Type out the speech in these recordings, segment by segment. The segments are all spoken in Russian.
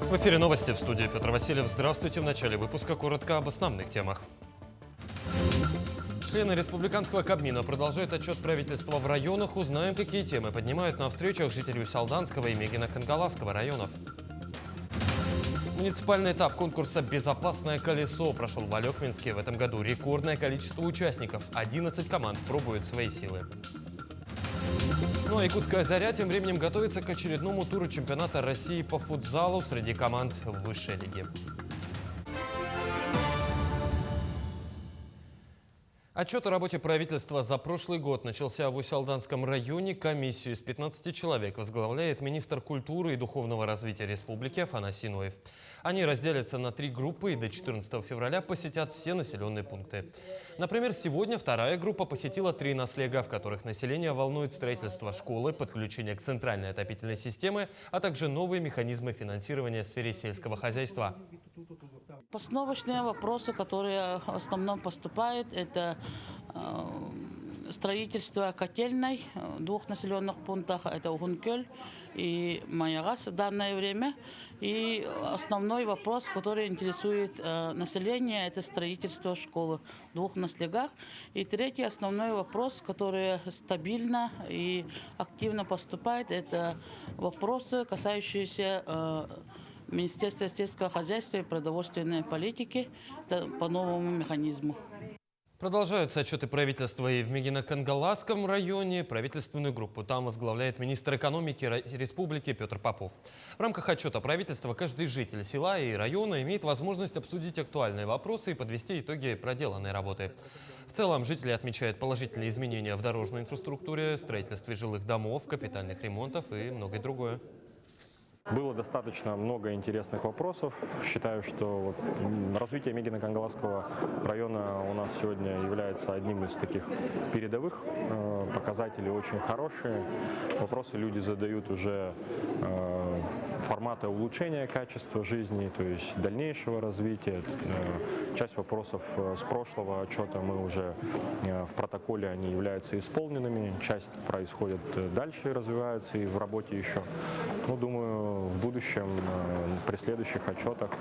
В эфире новости, в студии Петр Васильев. Здравствуйте. В начале выпуска коротко об основных темах. Члены республиканского Кабмина продолжают отчет правительства в районах. Узнаем, какие темы поднимают на встречах жителей Усалданского и Мегино-Кангаласского районов. Муниципальный этап конкурса «Безопасное колесо» прошел в Алекминске. В этом году рекордное количество участников. 11 команд пробуют свои силы. Ну а якутская «Заря» тем временем готовится к очередному туру чемпионата России по футзалу среди команд высшей лиги. Отчет о работе правительства за прошлый год начался в Усалданском районе. Комиссию из 15 человек возглавляет министр культуры и духовного развития республики Афанасий Ноев. Они разделятся на 3 группы и до 14 февраля посетят все населенные пункты. Например, сегодня вторая группа посетила 3 наслега, в которых население волнует строительство школы, подключение к центральной отопительной системе, а также новые механизмы финансирования в сфере сельского хозяйства. Постановочные вопросы, которые в основном поступают, это строительство котельной в 2 населенных пунктах, это Угункёль и Маягас в данное время. И основной вопрос, который интересует население, это строительство школы в 2 наслегах. И третий основной вопрос, который стабильно и активно поступает, это вопросы, касающиеся Министерства сельского хозяйства и продовольственной политики по новому механизму. Продолжаются отчеты правительства и в Мегино-Кангаласском районе. Правительственную группу там возглавляет министр экономики республики Петр Попов. В рамках отчета правительства каждый житель села и района имеет возможность обсудить актуальные вопросы и подвести итоги проделанной работы. В целом жители отмечают положительные изменения в дорожной инфраструктуре, строительстве жилых домов, капитальных ремонтов и многое другое. Было достаточно много интересных вопросов. Считаю, что развитие Мегино-Кангаласского района у нас сегодня является одним из таких передовых. Показатели очень хорошие. Вопросы люди задают уже формата улучшения качества жизни, то есть дальнейшего развития. Часть вопросов с прошлого отчета мы уже в протоколе, они являются исполненными. Часть происходит дальше и развиваются и в работе еще. Ну, думаю, в будущем, при следующих отчетах,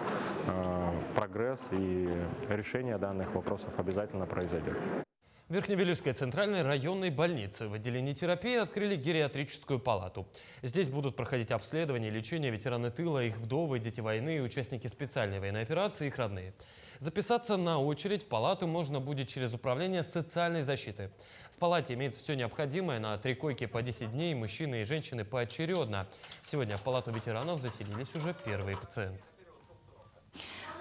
прогресс и решение данных вопросов обязательно произойдет. В Верхневилюйской центральной районной больнице в отделении терапии открыли гериатрическую палату. Здесь будут проходить обследование и лечение ветераны тыла, их вдовы, дети войны, участники специальной военной операции и их родные. Записаться на очередь в палату можно будет через управление социальной защиты. В палате имеется все необходимое на 3 койки по 10 дней, мужчины и женщины поочередно. Сегодня в палату ветеранов заселились уже первые пациенты.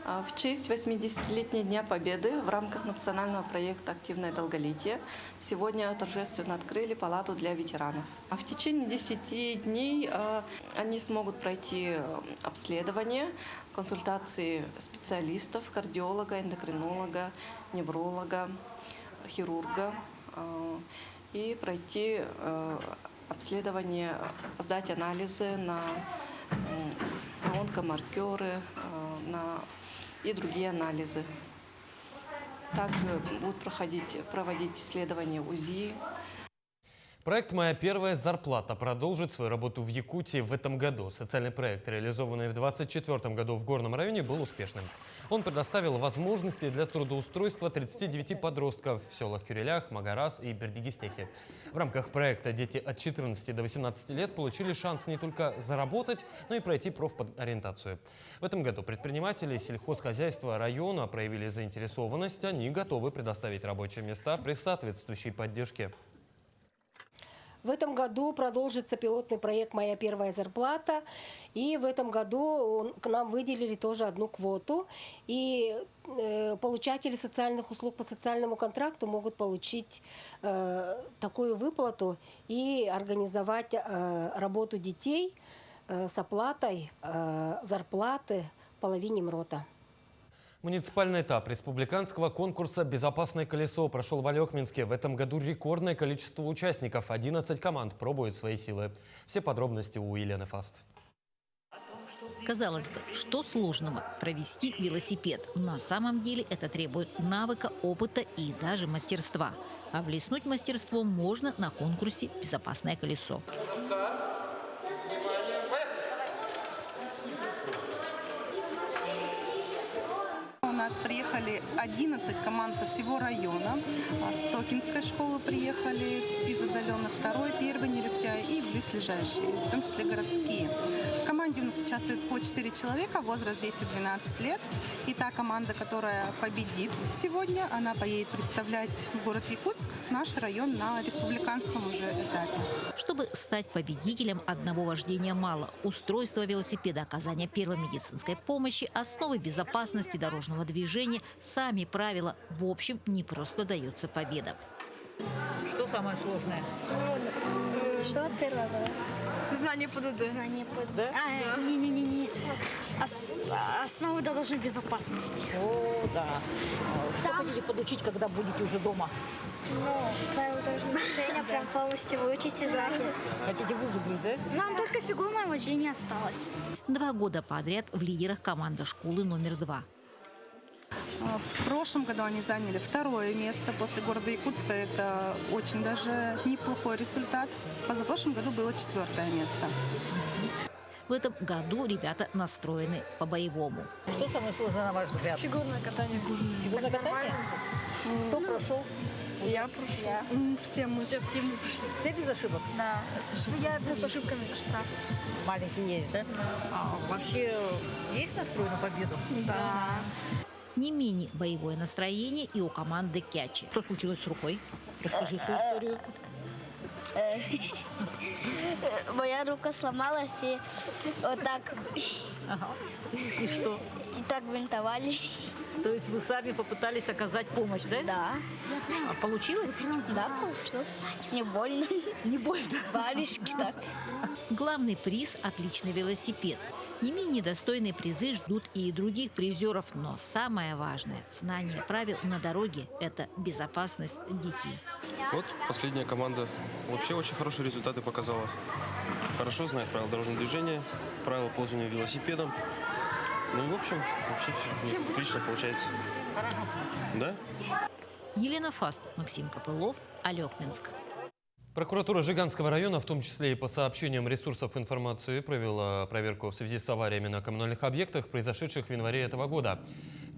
В честь 80-летнего Дня Победы в рамках национального проекта «Активное долголетие» сегодня торжественно открыли палату для ветеранов. В течение 10 дней они смогут пройти обследование, консультации специалистов, кардиолога, эндокринолога, невролога, хирурга и пройти обследование, сдать анализы на онкомаркеры, и другие анализы. Также будут проводить исследования УЗИ. Проект «Моя первая зарплата» продолжит свою работу в Якутии в этом году. Социальный проект, реализованный в 2024 году в Горном районе, был успешным. Он предоставил возможности для трудоустройства 39 подростков в селах Кюрелях, Магарас и Бердигистехе. В рамках проекта дети от 14 до 18 лет получили шанс не только заработать, но и пройти профориентацию. В этом году предприниматели сельхозхозяйства района проявили заинтересованность. Они готовы предоставить рабочие места при соответствующей поддержке. В этом году продолжится пилотный проект «Моя первая зарплата». И в этом году к нам выделили тоже 1 квоту. И получатели социальных услуг по социальному контракту могут получить такую выплату и организовать работу детей с оплатой зарплаты в половине МРОТа. Муниципальный этап республиканского конкурса «Безопасное колесо» прошел в Алекминске. В этом году рекордное количество участников. 11 команд пробуют свои силы. Все подробности у Елены Фаст. Казалось бы, что сложного провести велосипед? На самом деле это требует навыка, опыта и даже мастерства. А блеснуть мастерством можно на конкурсе «Безопасное колесо». нас приехали 11 команд со всего района. С Токинской школы приехали, из отдаленных 2-й, 1-й, Нерюктя и близлежащие, в том числе городские. В команде у нас участвует по 4 человека, возраст 10-12 лет. И та команда, которая победит сегодня, она поедет представлять город Якутск, наш район, на республиканском уже этапе. Чтобы стать победителем, одного вождения мало. Устройство велосипеда, оказание первой медицинской помощи, основы безопасности дорожного движения, сами правила. В общем, не просто дается победа. Что самое сложное? Что первое было? Знание ПДД. Знание ПДД. Да? Не. Основы дорожной безопасности. О, да. Что хотите подучить, когда будете уже дома? Ну, правила дорожного движения прям полностью выучите знаки. Хотите вызубрить, да? Нам только фигурное вождение осталось. 2 года подряд в лидерах команда школы номер 2. В прошлом году они заняли 2-е место после города Якутска. Это очень даже неплохой результат. В позапрошлом году было 4-е место. В этом году ребята настроены по-боевому. Что самое сложное, на ваш взгляд? Фигурное катание. Фигурное катание? Кто прошел? Я прошел. Все мы прошли. Все без ошибок? Да. Я без ошибками пошла. Маленький есть, да? Вообще есть настрой на победу? Да. Не менее боевое настроение и у команды Кячи. Что случилось с рукой? Расскажи свою историю. Моя рука сломалась, и вот так, Ага. И что? и так бинтовали. То есть вы сами попытались оказать помощь, да? Да. А получилось? Да, получилось. Не больно. Не больно. Варежки так. Главный приз – отличный велосипед. Не менее достойные призы ждут и других призеров, но самое важное – знание правил на дороге – это безопасность детей. Вот последняя команда вообще очень хорошие результаты показала. Хорошо знает правила дорожного движения, правила пользования велосипедом. Ну и в общем, вообще все отлично получается. Да? Елена Фаст, Максим Копылов, Алекминск. Прокуратура Жиганского района, в том числе и по сообщениям ресурсов информации, провела проверку в связи с авариями на коммунальных объектах, произошедших в январе этого года.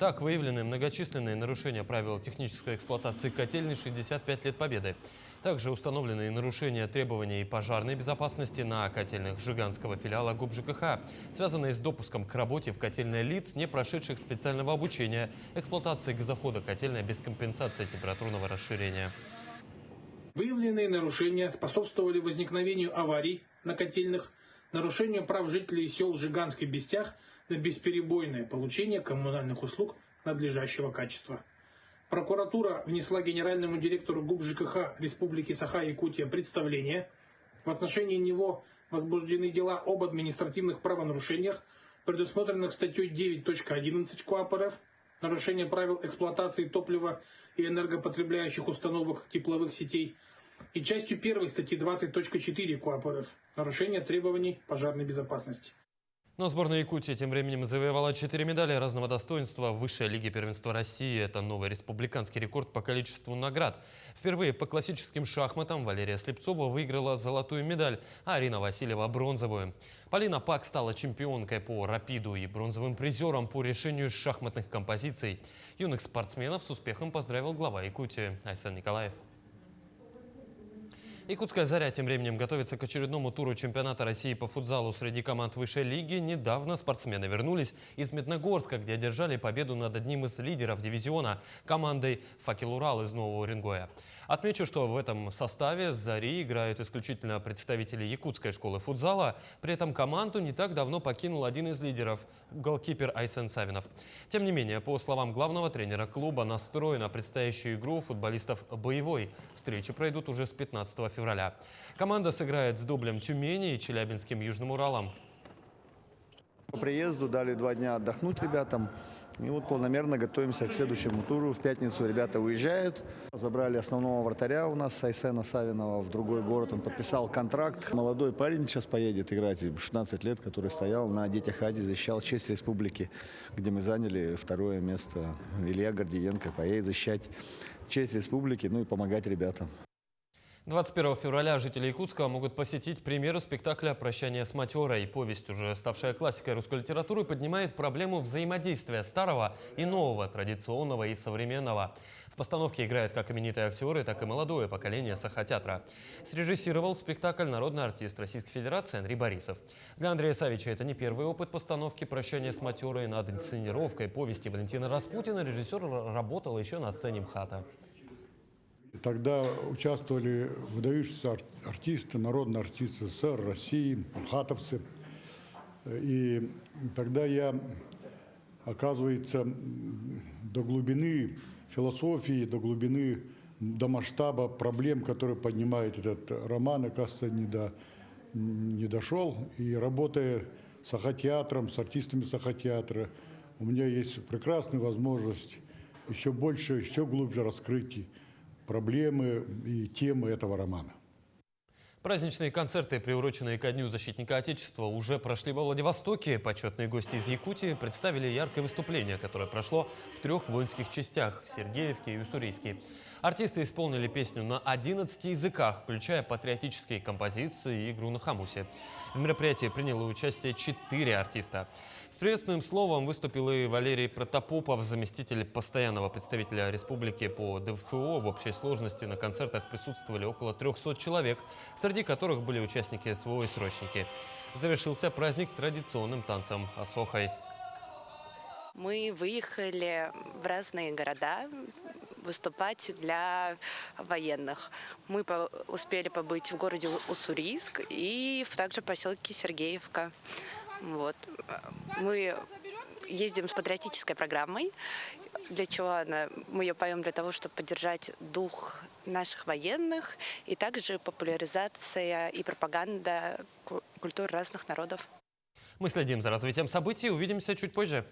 Так, выявлены многочисленные нарушения правил технической эксплуатации котельной 65 лет Победы. Также установлены нарушения требований пожарной безопасности на котельных Жиганского филиала ГУП ЖКХ, связанные с допуском к работе в котельной лиц, не прошедших специального обучения, эксплуатацией газохода котельной без компенсации температурного расширения. Выявленные нарушения способствовали возникновению аварий на котельных, нарушению прав жителей сел Жиганский Бестях на бесперебойное получение коммунальных услуг надлежащего качества. Прокуратура внесла генеральному директору ГУП ЖКХ Республики Саха-Якутия представление. В отношении него возбуждены дела об административных правонарушениях, предусмотренных статьей 9.11 КоАП РФ, нарушение правил эксплуатации топлива и энергопотребляющих установок тепловых сетей, и частью 1 статьи 20.4 КоАП РФ, нарушение требований пожарной безопасности. Но сборная Якутии тем временем завоевала 4 медали разного достоинства в высшей лиге первенства России. Это новый республиканский рекорд по количеству наград. Впервые по классическим шахматам Валерия Слепцова выиграла золотую медаль, а Арина Васильева – бронзовую. Полина Пак стала чемпионкой по рапиду и бронзовым призером по решению шахматных композиций. Юных спортсменов с успехом поздравил глава Якутии Айсен Николаев. Якутская «Заря» тем временем готовится к очередному туру чемпионата России по футзалу среди команд высшей лиги. Недавно спортсмены вернулись из Медногорска, где одержали победу над одним из лидеров дивизиона – командой «Факел Урал» из Нового Уренгоя. Отмечу, что в этом составе «Зари» играют исключительно представители якутской школы футзала. При этом команду не так давно покинул один из лидеров – голкипер Айсен Савинов. Тем не менее, по словам главного тренера клуба, настрой на предстоящую игру футболистов боевой. Встречи пройдут уже с 15 февраля. Команда сыграет с дублем Тюмени и Челябинским Южным Уралом. По приезду дали 2 дня отдохнуть ребятам. И вот полномерно готовимся к следующему туру. В пятницу ребята уезжают. Забрали основного вратаря у нас, Айсена Савинова, в другой город. Он подписал контракт. Молодой парень сейчас поедет играть, 16 лет, который стоял на Детях Ади, защищал честь республики, где мы заняли 2-е место. Илья Гордиенко поедет защищать честь республики, ну и помогать ребятам. 21 февраля жители Якутска могут посетить премьеру спектакля «Прощание с матерой». Повесть, уже ставшая классикой русской литературы, поднимает проблему взаимодействия старого и нового, традиционного и современного. В постановке играют как именитые актеры, так и молодое поколение Сахатеатра. Срежиссировал спектакль народный артист Российской Федерации Андрей Борисов. Для Андрея Савича это не первый опыт постановки «Прощание с матерой». Над инсценировкой повести Валентина Распутина режиссер работал еще на сцене МХАТа. Тогда участвовали выдающиеся артисты, народные артисты СССР, России, мхатовцы. И тогда я, оказывается, до глубины философии, до глубины, до масштаба проблем, которые поднимает этот роман, оказывается, не дошел. И работая с Сахатеатром, с артистами Сахатеатра, у меня есть прекрасная возможность еще больше, еще глубже раскрыть проблемы и темы этого романа. Праздничные концерты, приуроченные ко Дню защитника Отечества, уже прошли во Владивостоке. Почетные гости из Якутии представили яркое выступление, которое прошло в 3 воинских частях – в Сергеевке и Уссурийске. Артисты исполнили песню на 11 языках, включая патриотические композиции и игру на хамусе. В мероприятии приняло участие 4 артиста. С приветственным словом выступил и Валерий Протопопов, заместитель постоянного представителя республики по ДФО. В общей сложности на концертах присутствовали около 300 человек, среди которых были участники СВО и срочники. Завершился праздник традиционным танцем «Асохой». Мы выехали в разные города выступать для военных. Мы успели побыть в городе Уссурийск и также в поселке Сергеевка. Вот. Мы ездим с патриотической программой. Для чего она? Мы ее поем для того, чтобы поддержать дух наших военных и также популяризация и пропаганда культур разных народов. Мы следим за развитием событий. Увидимся чуть позже.